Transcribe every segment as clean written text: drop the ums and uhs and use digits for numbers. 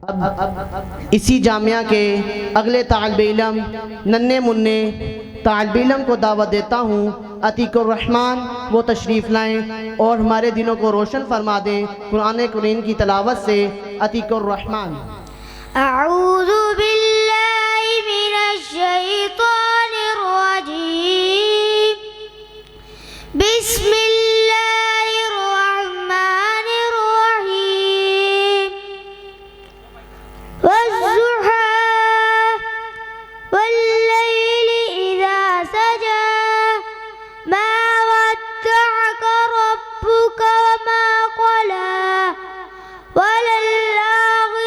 अब इसी जामिया के अगले तालिब इल्म नन्हे मुन्ने तालिब इल्म को दावत देता हूँ, अतीकुर रहमान वो तशरीफ़ लाएँ और हमारे दिलों को रोशन फरमा दें कुरान करीम की तिलावत से। अतीकुर रहमान। अऊज़ु बिल्लाहि मिनश शैतानिर रजीम। बिस्मिल्लाहिर रहमानिर रहीम। वज़्ज़ुहा वल्लैलि इज़ा सजा मा वद्दअक रब्बुक वमा क़ला वलल्आखिरतु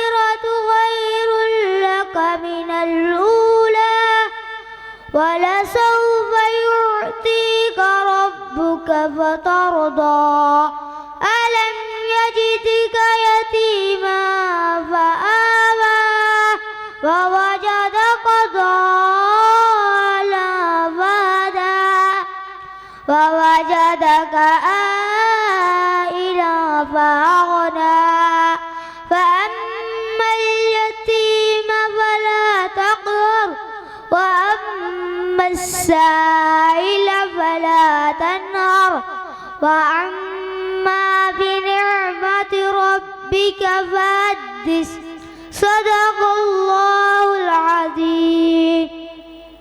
खैरुल लक मिनल ऊला वलसौफ युअतीक रब्बुक फतरदा अलम यजिदक यतीमा फआवा ववजदक ضالا فهدى ووجدك عائلا فأغنى فأما اليتيم فلا تقهر وأما السائل فلا تنهر وأما بنعمة ربك فحدث صدق الله